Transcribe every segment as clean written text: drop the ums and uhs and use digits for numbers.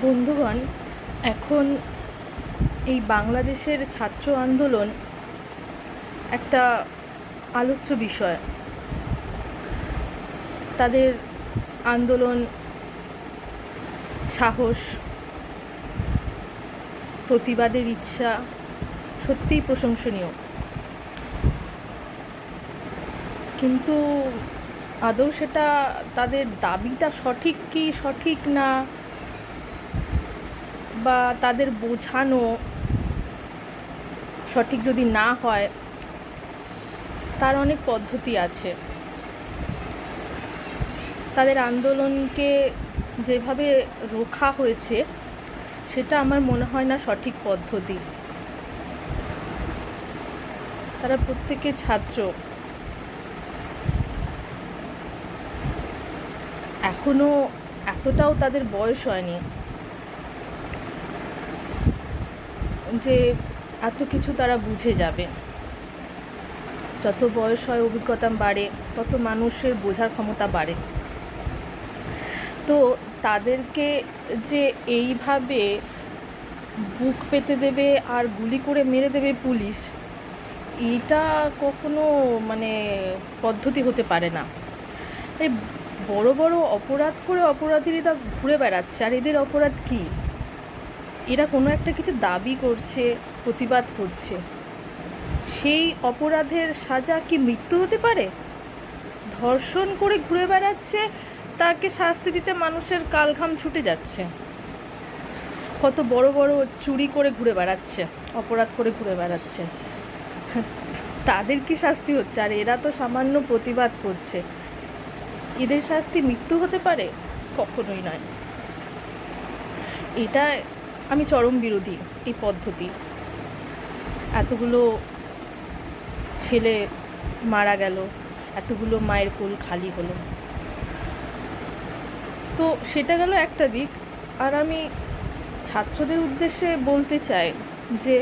বন্ধুগণ, এখন এই বাংলাদেশের ছাত্র আন্দোলন একটা আলোচ্য বিষয়। তাদের আন্দোলন, সাহস, প্রতিবাদের ইচ্ছা সত্যিই প্রশংসনীয়। কিন্তু আদৌ সেটা তাদের দাবিটা সঠিক কি সঠিক না, বা তাদের বোঝানো সঠিক যদি না হয়, তার অনেক পদ্ধতি আছে। তাদের আন্দোলনকে যেভাবে রোখা হয়েছে সেটা আমার মনে হয় না সঠিক পদ্ধতি। তারা প্রত্যেকে ছাত্র, এখনও এতটাও তাদের বয়স হয়নি যে এত কিছু তারা বুঝে যাবে। যত বয়স হয়, অভিজ্ঞতা বাড়ে, তত মানুষের বোঝার ক্ষমতা বাড়ে। তো তাদেরকে যে এইভাবে বুক পেতে দেবে আর গুলি করে মেরে দেবে পুলিশ, এইটা কখনো পদ্ধতি হতে পারে না। এই বড় বড় অপরাধ করে অপরাধীরা ঘুরে বেড়াচ্ছে, আর এদের অপরাধ কি? এরা কোনো একটা কিছু দাবি করছে, প্রতিবাদ করছে। সেই অপরাধের সাজা কি মৃত্যু হতে পারে? ধর্ষণ করে ঘুরে বেড়াচ্ছে, তাকে শাস্তি দিতে মানুষের কালঘাম ছুটে যাচ্ছে। কত বড় বড় চুরি করে ঘুরে বেড়াচ্ছে, অপরাধ করে ঘুরে বেড়াচ্ছে, তাদের কি শাস্তি হচ্ছে? আর এরা তো সামান্য প্রতিবাদ করছে। এদের শাস্তি মৃত্যু হতে পারে? কখনোই নয়। এটা আমি চরম বিরোধী এই পদ্ধতি। এতগুলো ছেলে মারা গেল, এতগুলো মায়ের কোল খালি হলো, তো সেটা গেল একটা দিক। আর আমি ছাত্রদের উদ্দেশ্যে বলতে চাই যে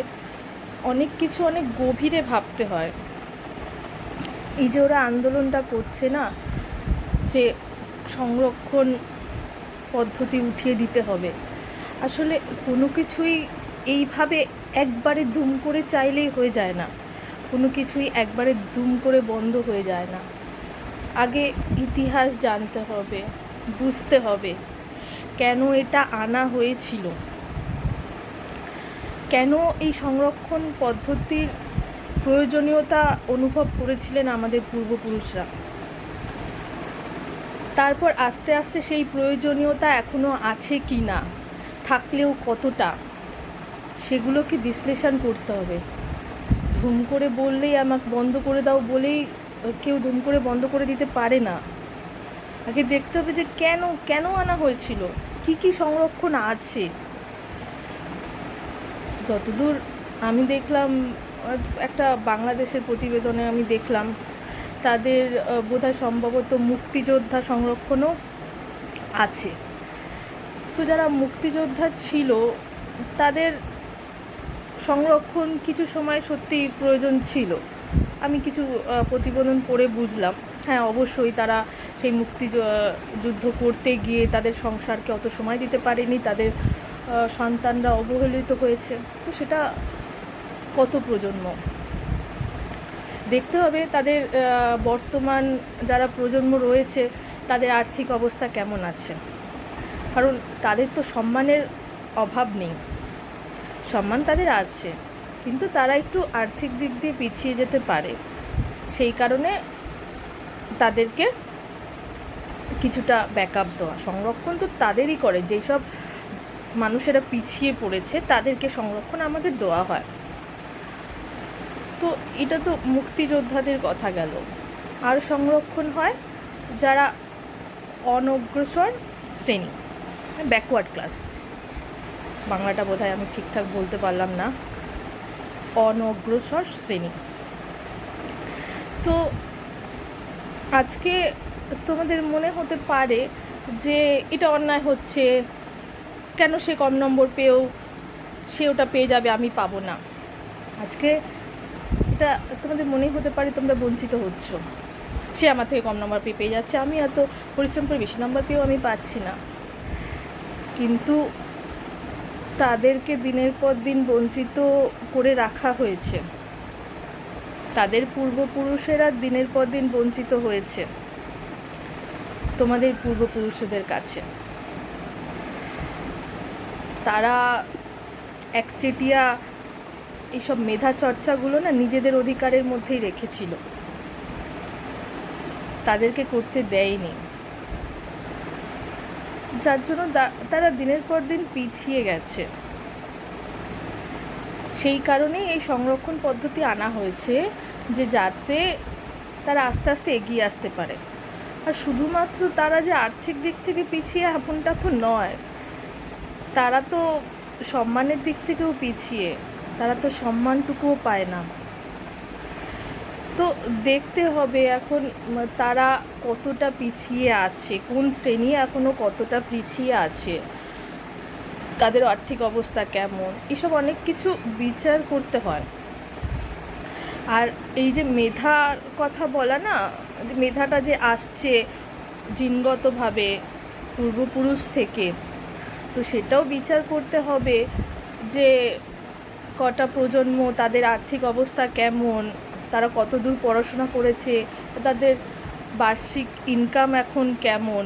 অনেক কিছু অনেক গভীরে ভাবতে হয়। এই যে ওরা আন্দোলনটা করছে না, যে সংরক্ষণ পদ্ধতি উঠিয়ে দিতে হবে, আসলে কোনো কিছুই এইভাবে একবারে দুম করে চাইলেই হয়ে যায় না। কোনো কিছুই একবারে দুম করে বন্ধ হয়ে যায় না। আগে ইতিহাস জানতে হবে, বুঝতে হবে কেন এটা আনা হয়েছিল, কেন এই সংরক্ষণ পদ্ধতির প্রয়োজনীয়তা অনুভব করেছিলেন আমাদের পূর্বপুরুষরা। তারপর আস্তে আস্তে সেই প্রয়োজনীয়তা এখনও আছে কি না, থাকলেও কতটা, সেগুলোকে বিশ্লেষণ করতে হবে। ধুম করে বললেই আমাকে বন্ধ করে দাও বলেই কেউ ধুম করে বন্ধ করে দিতে পারে না। আগে দেখতে হবে যে কেন কেন আনা হয়েছিল, কি কি সংরক্ষণ আছে। যতদূর আমি দেখলাম, একটা বাংলাদেশের প্রতিবেদনে আমি দেখলাম, তাদের বোধহয় সম্ভবত মুক্তিযোদ্ধা সংরক্ষণও আছে। তো যারা মুক্তিযোদ্ধা ছিল তাদের সংরক্ষণ কিছু সময় সত্যি প্রয়োজন ছিল। আমি কিছু প্রতিবেদন পড়ে বুঝলাম, হ্যাঁ অবশ্যই তারা সেই যুদ্ধ করতে গিয়ে তাদের সংসারকে অত সময় দিতে পারেনি, তাদের সন্তানরা অবহেলিত হয়েছে। তো সেটা কত প্রজন্ম দেখতে হবে। তাদের বর্তমান যারা প্রজন্ম রয়েছে তাদের আর্থিক অবস্থা কেমন আছে, কারণ তাদের তো সম্মানের অভাব নেই, সম্মান তাদের আছে, কিন্তু তারা একটু আর্থিক দিক দিয়ে পিছিয়ে যেতে পারে। সেই কারণে তাদেরকে কিছুটা ব্যাকআপ দেওয়া, সংরক্ষণ তো তাদেরই করে, যেই সব মানুষেরা পিছিয়ে পড়েছে তাদেরকে সংরক্ষণ আমাদের দেওয়া হয়। তো এটা তো মুক্তিযোদ্ধাদের কথা গেল। আর সংরক্ষণ হয় যারা অনগ্রসর শ্রেণী, ব্যাকওয়ার্ড ক্লাস, বাংলাটা বোধহয় আমি ঠিকঠাক বলতে পারলাম না, অনগ্রসর শ্রেণী। তো আজকে তোমাদের মনে হতে পারে যে এটা অন্যায় হচ্ছে, কেন সে কম নম্বর পেয়েও সে ওটা পেয়ে যাবে, আমি পাবো না। আজকে এটা তোমাদের মনেই হতে পারে তোমরা বঞ্চিত হচ্ছ, সে আমার থেকে কম নম্বর পেয়ে যাচ্ছে, আমি এত পরিশ্রম করে বেশি নম্বর পেয়েও আমি পাচ্ছি না। কিন্তু তাদেরকে দিনের পর দিন বঞ্চিত করে রাখা হয়েছে, তাদের পূর্বপুরুষেরা দিনের পর দিন বঞ্চিত হয়েছে তোমাদের পূর্বপুরুষদের কাছে। তারা একচেটিয়া এইসব মেধা চর্চাগুলো না নিজেদের অধিকারের মধ্যেই রেখেছিল, তাদেরকে করতে দেয়নি, যার জন্য তারা দিনের পর দিন পিছিয়ে গেছে। সেই কারণেই এই সংরক্ষণ পদ্ধতি আনা হয়েছে, যে যাতে তারা আস্তে আস্তে এগিয়ে আসতে পারে। আর শুধুমাত্র তারা যে আর্থিক দিক থেকে পিছিয়ে এমনটা তো নয়, তারা তো সম্মানের দিক থেকেও পিছিয়ে, তারা তো সম্মানটুকুও পায় না। তো দেখতে হবে এখন তারা কতটা পিছিয়ে আছে, কোন শ্রেণী এখনও কতটা পিছিয়ে আছে, তাদের আর্থিক অবস্থা কেমন, এসব অনেক কিছু বিচার করতে হয়। আর এই যে মেধার কথা বলা না, মেধাটা যে আসছে জিনগতভাবে পূর্বপুরুষ থেকে, তো সেটাও বিচার করতে হবে যে কটা প্রজন্ম, তাদের আর্থিক অবস্থা কেমন, তারা কত দূর পড়াশোনা করেছে, তাদের বার্ষিক ইনকাম এখন কেমন,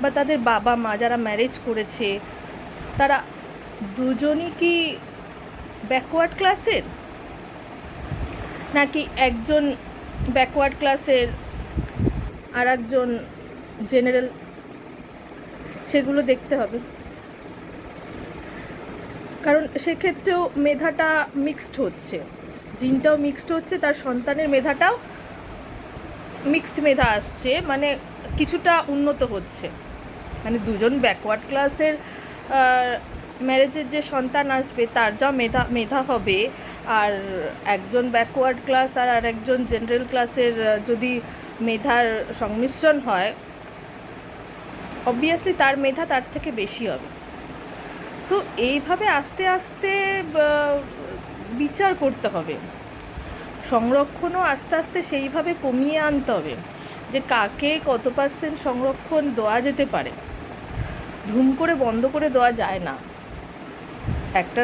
বা তাদের বাবা মা যারা ম্যারেজ করেছে তারা দুজনই কি ব্যাকওয়ার্ড ক্লাসের, নাকি একজন ব্যাকওয়ার্ড ক্লাসের আর একজন জেনারেল, সেগুলো দেখতে হবে। কারণ সেক্ষেত্রেও মেধাটা মিক্সড হচ্ছে, জিনটাও মিক্সড হচ্ছে, তার সন্তানের মেধাটাও মিক্সড মেধা আসছে, মানে কিছুটা উন্নত হচ্ছে। মানে দুজন ব্যাকওয়ার্ড ক্লাসের ম্যারেজের যে সন্তান আসবে তার যা মেধা হবে, আর একজন ব্যাকওয়ার্ড ক্লাস আর একজন জেনারেল ক্লাসের যদি মেধার সংমিশ্রণ হয়, অবভিয়াসলি তার মেধা তার থেকে বেশি হবে। তো এইভাবে আস্তে আস্তে বিচার করতে হবে, সংরক্ষণও আস্তে আস্তে সেইভাবে কমিয়ে আনতে হবে যে কাকে কত পার্সেন্ট সংরক্ষণ দেওয়া যেতে পারে। ধুম করে বন্ধ করে দেওয়া যায় না, একটা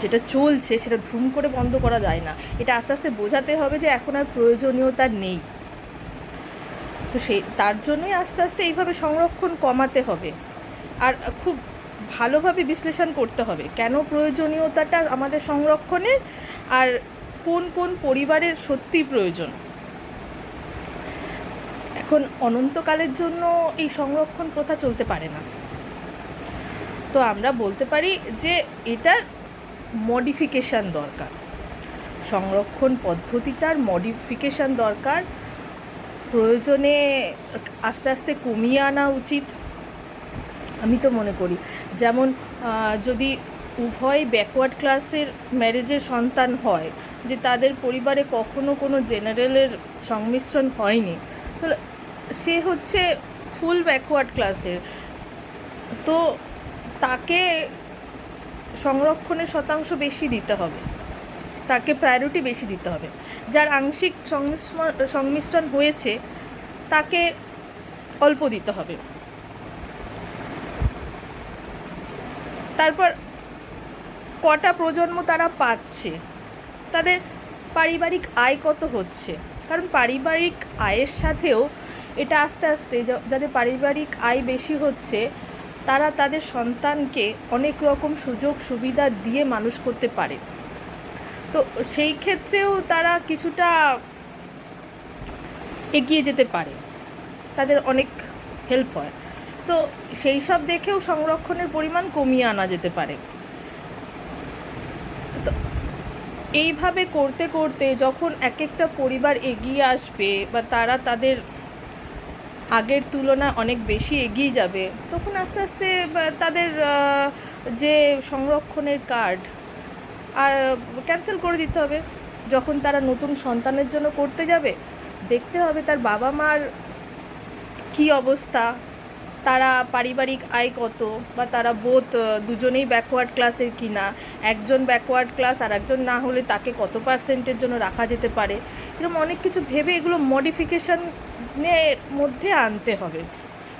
যেটা চলছে সেটা ধুম করে বন্ধ করা যায় না, এটা আস্তে আস্তে বোঝাতে হবে যে এখন আর প্রয়োজনীয়তা নেই। তো তার জন্যই আস্তে আস্তে এইভাবে সংরক্ষণ কমাতে হবে, আর খুব ভালোভাবে বিশ্লেষণ করতে হবে কেন প্রয়োজনীয়তাটা আমাদের সংরক্ষণের, আর কোন কোন পরিবারের সত্যি প্রয়োজন। এখন অনন্তকালের জন্য এই সংরক্ষণ প্রথা চলতে পারে না, তো আমরা বলতে পারি যে এটার মডিফিকেশান দরকার, সংরক্ষণ পদ্ধতিটার মডিফিকেশান দরকার, প্রয়োজনে আস্তে আস্তে কমিয়ে আনা উচিত। আমি তো মনে করি যেমন যদি উভয় ব্যাকওয়ার্ড ক্লাসের ম্যারেজের সন্তান হয়, যে তাদের পরিবারে কখনো কোনো জেনারেলের সংমিশ্রণ হয়নি, তাহলে সে হচ্ছে ফুল ব্যাকওয়ার্ড ক্লাসের, তো তাকে সংরক্ষণের শতাংশ বেশি দিতে হবে, তাকে প্রায়োরিটি বেশি দিতে হবে। যার আংশিক সংমিশ্রণ হয়েছে তাকে অল্প দিতে হবে। তারপর কটা প্রজন্ম তারা পাচ্ছে, তাদের পারিবারিক আয় কত হচ্ছে, কারণ পারিবারিক আয়ের সাথেও এটা আস্তে আস্তে যাদের পারিবারিক আয় বেশি হচ্ছে তারা তাদের সন্তানকে অনেক রকম সুযোগ সুবিধা দিয়ে মানুষ করতে পারে, তো সেই ক্ষেত্রেও তারা কিছুটা এগিয়ে যেতে পারে, তাদের অনেক হেল্প হয়। তো সেই সব দেখেও সংরক্ষণের পরিমাণ কমিয়ে আনা যেতে পারে। তো এইভাবে করতে করতে যখন এক একটা পরিবার এগিয়ে আসবে বা তারা তাদের আগের তুলনায় অনেক বেশি এগিয়ে যাবে, তখন আস্তে আস্তে তাদের যে সংরক্ষণের কার্ড আর ক্যান্সেল করে দিতে হবে। যখন তারা নতুন সন্তানের জন্য করতে যাবে, দেখতে হবে তার বাবা মার কী অবস্থা, তারা পারিবারিক আয় কত, বা তারা দুজনেই ব্যাকওয়ার্ড ক্লাসের কি না, একজন ব্যাকওয়ার্ড ক্লাস আর একজন না হলে তাকে কত পার্সেন্টের জন্য রাখা যেতে পারে, এরকম অনেক কিছু ভেবে এগুলো মডিফিকেশানের মধ্যে আনতে হবে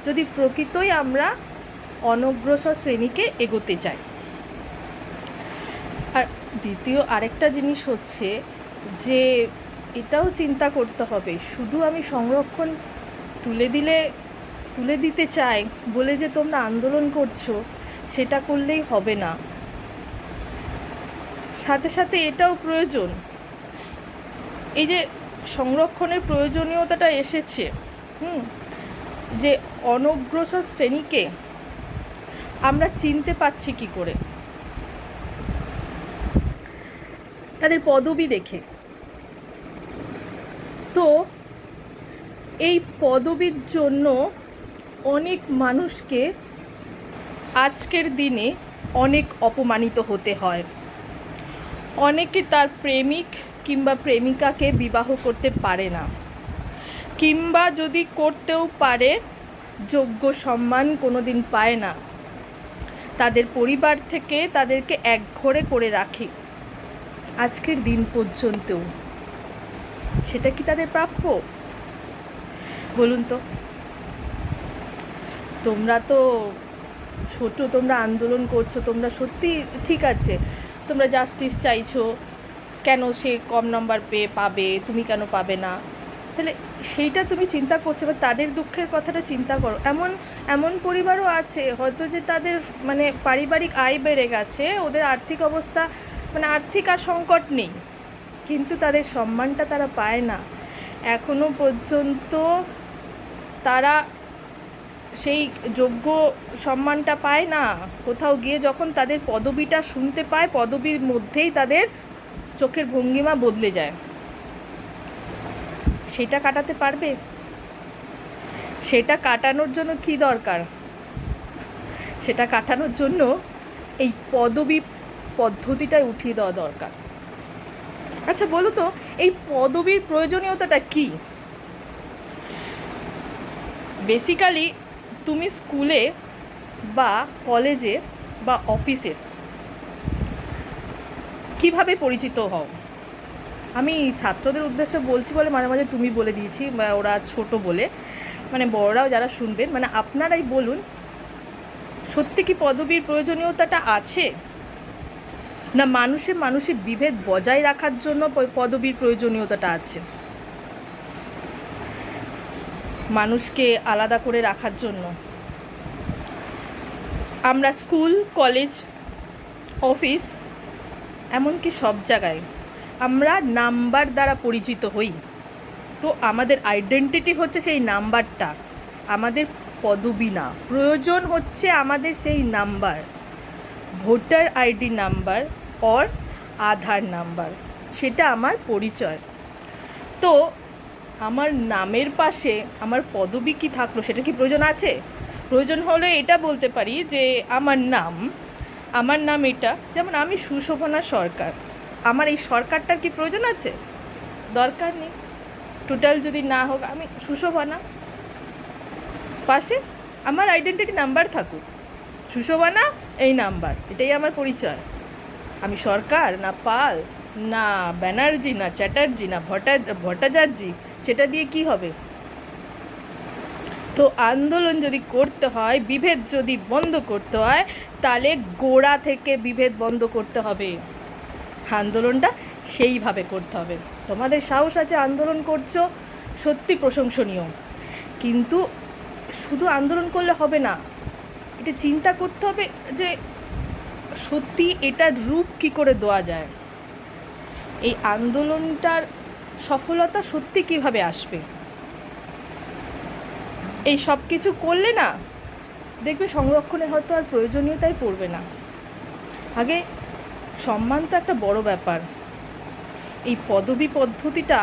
যদি প্রকৃতই আমরা অনগ্রসর শ্রেণীকে এগোতে চায়। আর দ্বিতীয় আরেকটা জিনিস হচ্ছে যে এটাও চিন্তা করতে হবে, শুধু আমি সংরক্ষণ তুলে দিতে চাই বলে যে তোমরা আন্দোলন করছো সেটা করলেই হবে না, সাথে সাথে এটাও প্রয়োজন। এই যে সংরক্ষণের প্রয়োজনীয়তাটা এসেছে, যে অনগ্রসর শ্রেণীকে আমরা চিনতে পাচ্ছি কি করে? তাদের পদবি দেখে। তো এই পদবির জন্য অনেক মানুষকে আজকের দিনে অনেক অপমানিত হতে হয়। অনেকে তার প্রেমিক কিংবা প্রেমিকাকে বিবাহ করতে পারে না, কিংবা যদি করতেও পারে যোগ্য সম্মান কোনো দিন পায় না। তাদের পরিবার থেকে তাদেরকে একঘরে করে রাখে আজকের দিন পর্যন্তও। সেটা কি তাদের প্রাপ্য? বলুন তো। তোমরা তো ছোট, তোমরা আন্দোলন করছো, তোমরা সত্যি ঠিক আছে, তোমরা জাস্টিস চাইছো, কেন সে কম নাম্বার পাবে, তুমি কেন পাবে না? তাহলে সেইটা তুমি চিন্তা করছো, বা তাদের দুঃখের কথাটা চিন্তা করো। এমন পরিবারও আছে হয়তো যে তাদের মানে পারিবারিক আয় বেড়ে গেছে, ওদের আর্থিক অবস্থা মানে আর্থিক আর সংকট নেই, কিন্তু তাদের সম্মানটা তারা পায় না এখনো পর্যন্ত। তারা সেই যোগ্য সম্মানটা পায় না। কোথাও গিয়ে যখন তাদের পদবিটা শুনতে পায়, পদবির মধ্যেই তাদের চোখের ভঙ্গিমা বদলে যায়। সেটা কাটাতে পারবে? সেটা কাটানোর জন্য কি দরকার? সেটা কাটানোর জন্য এই পদবি পদ্ধতিটাই উঠিয়ে দেওয়া দরকার। আচ্ছা বলো তো, এই পদবির প্রয়োজনীয়তাটা কি? বেসিক্যালি তুমি স্কুলে বা কলেজে বা অফিসে কিভাবে পরিচিত হও? আমি ছাত্রদের উদ্দেশ্যে বলছি বলে মাঝে মাঝে তুমি বলে দিয়েছি, বা ওরা ছোট বলে, মানে বড়রাও যারা শুনবেন, মানে আপনারাই বলুন, সত্যি কি পদবীর প্রয়োজনীয়তাটা আছে, না মানুষের বিভেদ বজায় রাখার জন্য পদবীর প্রয়োজনীয়তাটা আছে? মানুষকে আলাদা করে রাখার জন্য আমরা স্কুল, কলেজ, অফিস, এমনকি সব জায়গায় আমরা নাম্বার দ্বারা পরিচিত হই। তো আমাদের আইডেন্টিটি হচ্ছে সেই নাম্বারটা, আমাদের পদবি না। প্রয়োজন হচ্ছে আমাদের সেই number, voter ID number or Aadhaar number, সেটা আমার পরিচয়। তো আমার নামের পাশে আমার পদবি কি থাকলো, সেটা কি প্রয়োজন আছে? প্রয়োজন হলে এটা বলতে পারি যে আমার নাম এটা, যেমন আমি সুশোভনা সরকার, আমার এই সরকারটার কি প্রয়োজন আছে? দরকার নেই। টোটাল যদি না হোক, আমি সুশোভনা, পাশে আমার আইডেন্টিটি নাম্বার থাকুক, সুশোভনা এই নাম্বার, এটাই আমার পরিচয়। আমি সরকার না পাল না ব্যানার্জি না চ্যাটার্জি না ভট্টাচার্যি, সেটা দিয়ে কি হবে? তো আন্দোলন যদি করতে হয়, বিভেদ যদি বন্ধ করতে হয়, তাহলে গোড়া থেকে বিভেদ বন্ধ করতে হবে। আন্দোলনটা সেইভাবে করতে হবে। তোমাদের সাহস আছে, আন্দোলন করছো, সত্যি প্রশংসনীয়, কিন্তু শুধু আন্দোলন করলে হবে না, এটা চিন্তা করতে হবে যে সত্যি এটার রূপ কী করে দেওয়া যায়, এই আন্দোলনটার সফলতা সত্যি কিভাবে আসবে। এই সব কিছু করলে না দেখবে সংরক্ষণের হয়তো আর প্রয়োজনীয়তাই পড়বে না। আগে সম্মান তো একটা বড় ব্যাপার, এই পদবি পদ্ধতিটা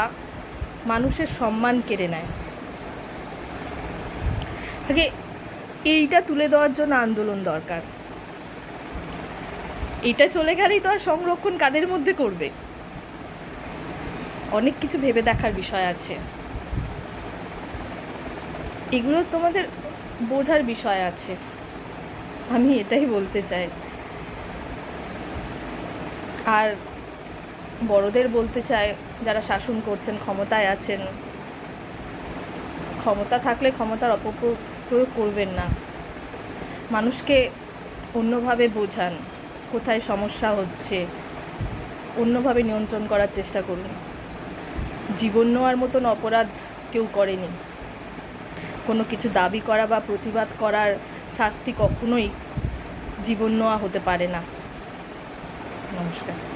মানুষের সম্মান কেড়ে নেয়। আগে এইটা তুলে দেওয়ার জন্য আন্দোলন দরকার। এটা চলে গেলেই তো আর সংরক্ষণ কাদের মধ্যে করবে? অনেক কিছু ভেবে দেখার বিষয় আছে, এগুলো তোমাদের বোঝার বিষয় আছে, আমি এটাই বলতে চাই। আর বড়দের বলতে চাই, যারা শাসন করছেন, ক্ষমতায় আছেন, ক্ষমতা থাকলে ক্ষমতার অপপ্রয়োগ করবেন না। মানুষকে অন্যভাবে বোঝান, কোথায় সমস্যা হচ্ছে অন্যভাবে নিয়ন্ত্রণ করার চেষ্টা করুন। জীবন নেওয়ার মতন অপরাধ কেউ করেনি। কোনো কিছু দাবি করা বা প্রতিবাদ করার শাস্তি কখনোই জীবন নেওয়া হতে পারে না। নমস্কার।